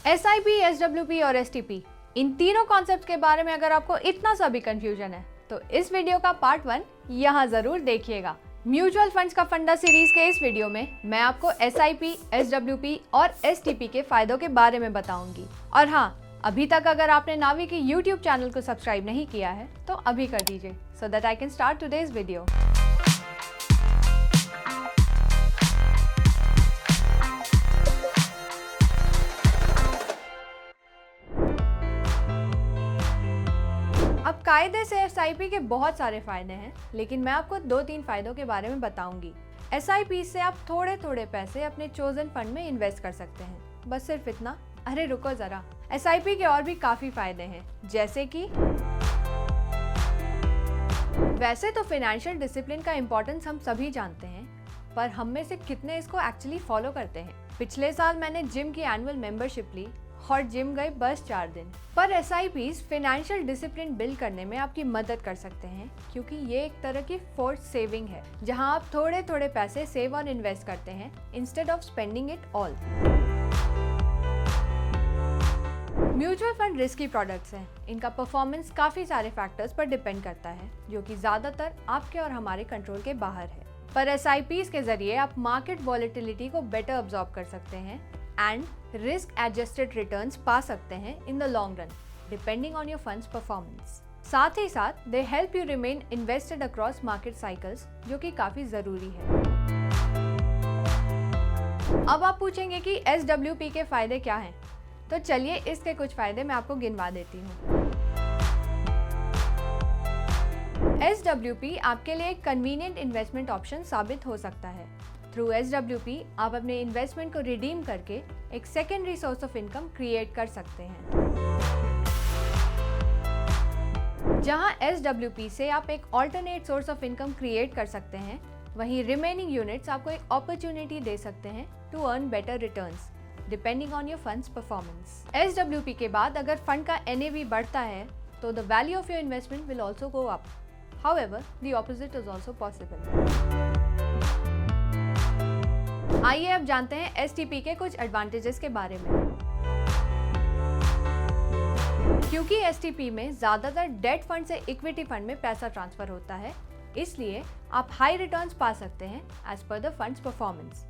SIP, SWP और STP, इन तीनों concept के बारे में अगर आपको इतना सा भी कंफ्यूजन है तो इस वीडियो का पार्ट 1 यहाँ जरूर देखिएगा। म्यूचुअल फंड्स का फंडा सीरीज के इस वीडियो में मैं आपको SIP, SWP और STP के फायदों के बारे में बताऊंगी। और हाँ, अभी तक अगर आपने नावी के YouTube चैनल को सब्सक्राइब नहीं किया है तो अभी कर दीजिए, so that I can start today's video. अब कायदे से SIP के बहुत सारे फायदे हैं, लेकिन मैं आपको 2-3 फायदों के बारे में बताऊंगी। SIP से आप थोड़े थोड़े पैसे अपने चोजन फंड में इन्वेस्ट कर सकते हैं, बस सिर्फ इतना। अरे रुको जरा, SIP के और भी काफी फायदे हैं, जैसे कि वैसे तो फाइनेंशियल डिसिप्लिन का इम्पोर्टेंस हम सभी जानते हैं, पर हम में से कितने इसको एक्चुअली फॉलो करते हैं। पिछले साल मैंने जिम की एनुअल मेंबरशिप ली और जिम गए बस 4 दिन। पर SIPs फाइनेंशियल डिसिप्लिन बिल्ड करने में आपकी मदद कर सकते हैं, क्योंकि ये एक तरह की फोर्स सेविंग है, जहां आप थोड़े थोड़े पैसे सेव और इन्वेस्ट करते हैं instead of spending it all. Mutual fund risky products हैं। इनका परफॉर्मेंस काफी सारे फैक्टर्स पर डिपेंड करता है, जो कि ज्यादातर आपके और हमारे कंट्रोल के बाहर है। पर SIPs के जरिए आप मार्केट वॉलेटिलिटी को बेटर अब्सॉर्ब कर सकते हैं एंड रिस्क एडजस्टेड रिटर्न्स पा सकते हैं in the long run, depending on your funds performance. साथ ही साथ they help you remain invested across market cycles, जो कि काफी जरूरी है। अब आप पूछेंगे कि SWP के फायदे क्या हैं, तो चलिए इसके कुछ फायदे मैं आपको गिनवा देती हूँ। SWP आपके लिए एक कन्वीनियंट इन्वेस्टमेंट ऑप्शन साबित हो सकता है। थ्रू SWP आप अपने इन्वेस्टमेंट को रिडीम करके एक secondary source of income create कर सकते हैं। जहां SWP से आप एक alternate source of income create कर सकते हैं, वहीं रिमेनिंग यूनिट्स आपको एक अपॉर्चुनिटी दे सकते हैं to earn better returns, depending on your funds performance. SWP के बाद अगर फंड का NAV बढ़ता है तो the value of your investment will also go up. However, the opposite is also possible. आइए अब जानते हैं STP के कुछ एडवांटेजेस के बारे में। क्योंकि STP में ज्यादातर डेट फंड से इक्विटी फंड में पैसा ट्रांसफर होता है, इसलिए आप हाई रिटर्न्स पा सकते हैं एज पर द फंड्स परफॉर्मेंस।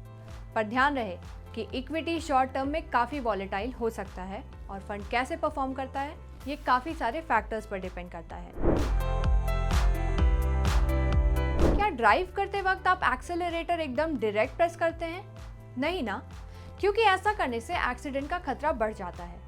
पर ध्यान रहे कि इक्विटी शॉर्ट टर्म में काफी वॉलेटाइल हो सकता है और फंड कैसे परफॉर्म करता है ये काफी सारे फैक्टर्स पर डिपेंड करता है। क्या ड्राइव करते वक्त आप एक्सेलरेटर एकदम डायरेक्ट प्रेस करते हैं? नहीं ना, क्योंकि ऐसा करने से एक्सीडेंट का खतरा बढ़ जाता है।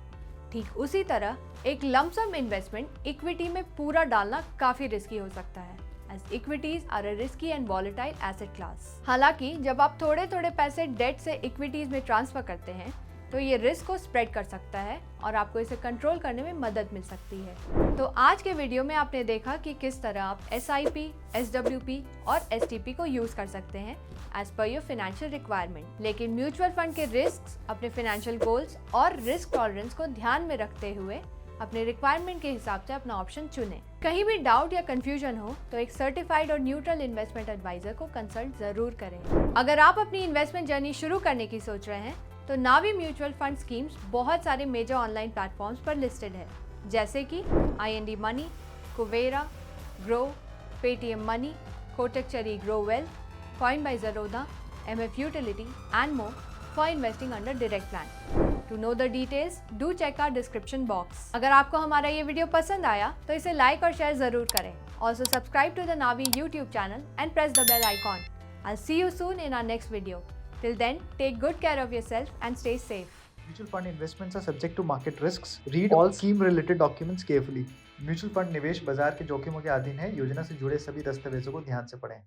ठीक उसी तरह एक लमसम इन्वेस्टमेंट इक्विटी में पूरा डालना काफी रिस्की हो सकता है, as equities are a risky and volatile asset class. हालांकि जब आप थोड़े थोड़े पैसे डेट से इक्विटीज में ट्रांसफर करते हैं तो ये रिस्क को स्प्रेड कर सकता है और आपको इसे कंट्रोल करने में मदद मिल सकती है। तो आज के वीडियो में आपने देखा कि किस तरह आप SIP, SWP और STP को यूज कर सकते हैं as per your financial requirement. लेकिन म्यूचुअल फंड के रिस्क, अपने फाइनेंशियल गोल्स और रिस्क टॉलरेंस को ध्यान में रखते हुए अपने रिक्वायरमेंट के हिसाब से अपना ऑप्शन चुनें। कहीं भी डाउट या कंफ्यूजन हो तो एक सर्टिफाइड और न्यूट्रल इन्वेस्टमेंट एडवाइजर को कंसल्ट जरूर करें। अगर आप अपनी इन्वेस्टमेंट जर्नी शुरू करने की सोच रहे हैं तो नावी म्यूचुअल फंड स्कीम्स बहुत सारे मेजर ऑनलाइन प्लेटफॉर्म्स पर लिस्टेड है, जैसे कि IND money, Kuvera, Groww, Paytm money, Kotak cherry Groww wealth, coin by Zerodha, MF utility and more for investing under direct plan. To know the details do check our description box. अगर आपको हमारा ये video पसंद आया तो इसे लाइक और शेयर जरूर करें। Also subscribe to the Navi YouTube channel and press the bell icon. I'll see you soon in our next video. Till then, take good care of yourself and stay safe. Mutual fund investments are subject to market risks. Read all scheme-related documents carefully. Mutual fund निवेश बाजार के जोखिमों के अधीन है। योजना से जुड़े सभी दस्तावेजों को ध्यान से पढ़ें।